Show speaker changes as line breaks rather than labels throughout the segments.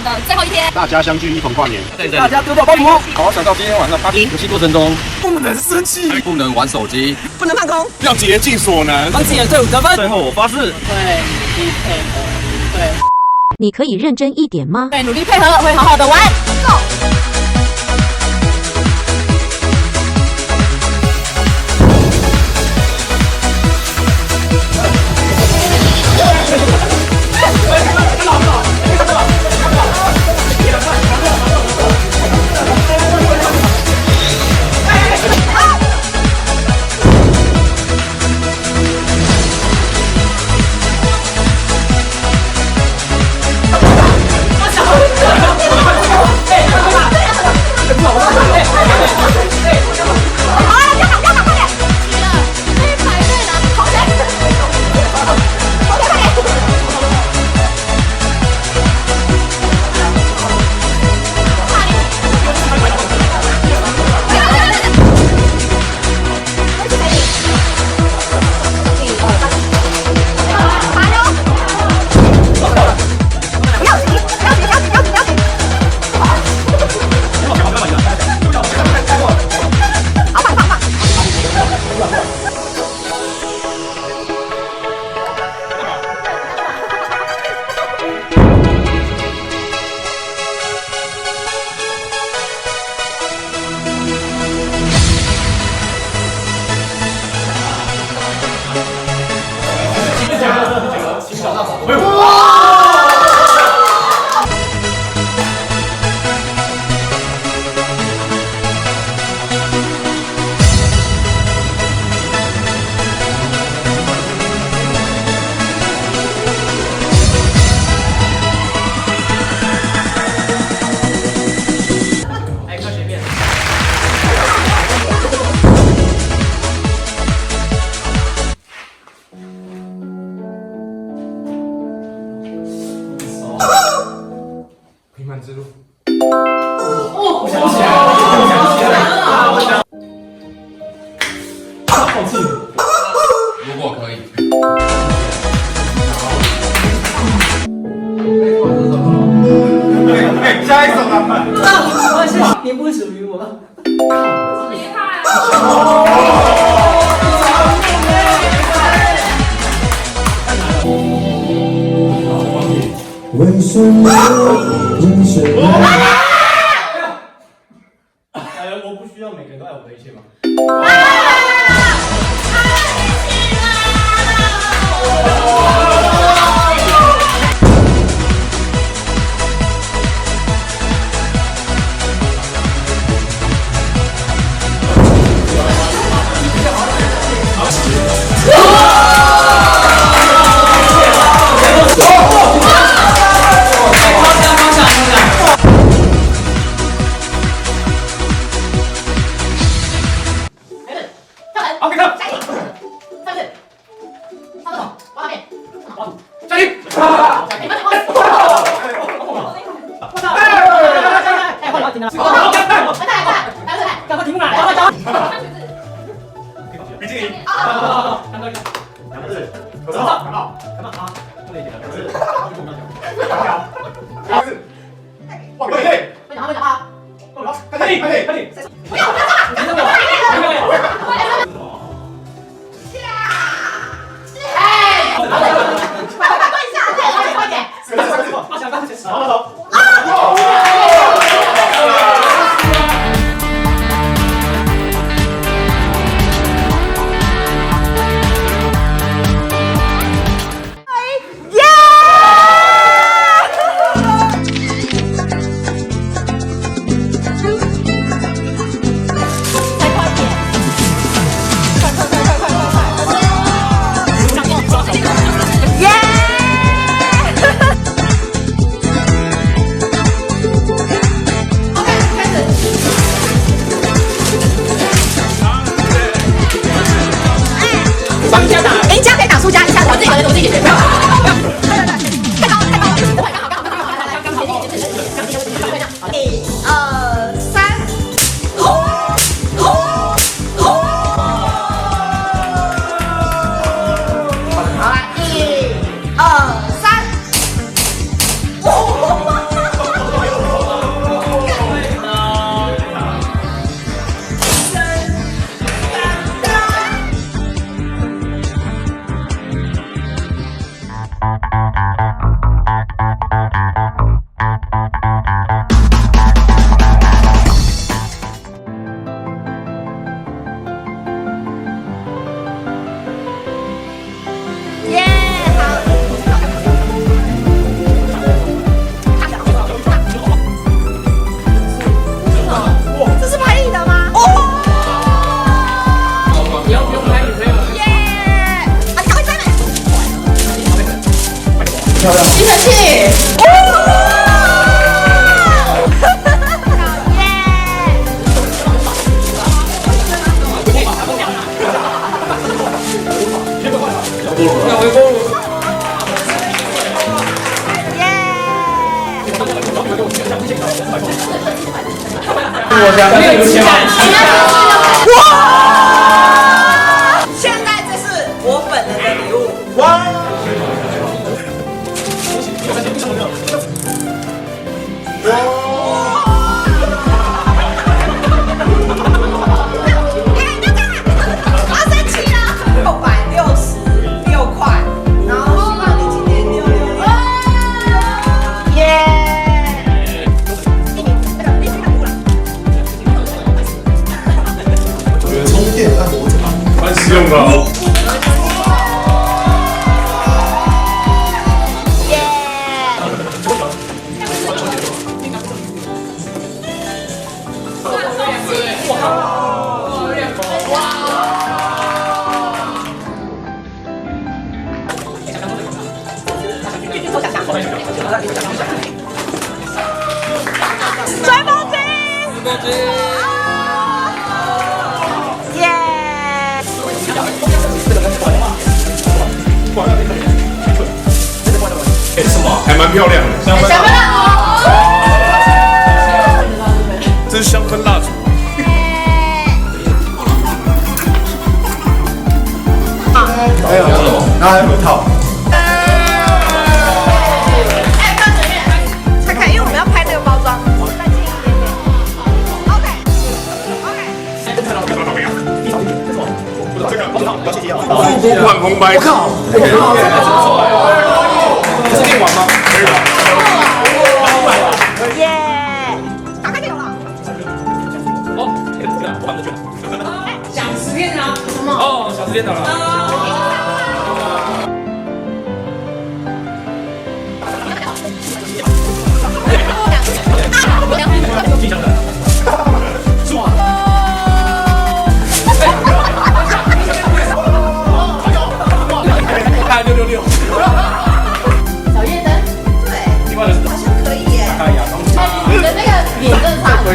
的最后一天，
大家相聚一同跨年，
大家丢掉包袱，
好好享受今天晚上 party 游戏过程中，
不能生气，
不能玩手机，
不能放空，
要竭尽所能，
帮自己的队伍得分。
最后我发誓，
对，努力配合，对，
你可以认真一点吗？
对，努力配合，会好好的玩。Go。
平凡之路。
我想起来了，我想。放弃。
如果可以。
下一首了。
我是你不属于我。
好厉害啊！
为什么人生？
我不需要每个人都爱我的一切吗？比基尼。
看到一个，
两个字，可是好，很好，
干嘛啊？不能一点
两个字，两条，两个字，哇，可以，
会讲话，会讲话。
快点，快点，快点，
不要，不要干嘛？快跪下，快点！
快点！
好走。
我家没有钱吗？
哇！现在这是我本人的礼物。
哇！666
块，然后希望你今年666。耶！
我觉得充电按摩怎么蛮实用的哦。
吹风机，耶！
什么？还蛮漂亮的，香氛蜡烛。这是香氛蜡烛。还有什么？然后还有个套。
看看，因为我们要拍那个包装，再近一点点。OK。
这个万红白。我靠！这电玩吗？可以吧？
耶！打开就有了。
哦，这个我绑得住。
想实验啊？什么？
哦，小时间到了。666。
小夜灯。
对，好像可以耶。
你的那个脸真的差很多。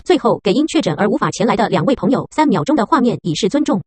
最后，给因确诊而无法前来的2位朋友3秒钟的画面，以示尊重。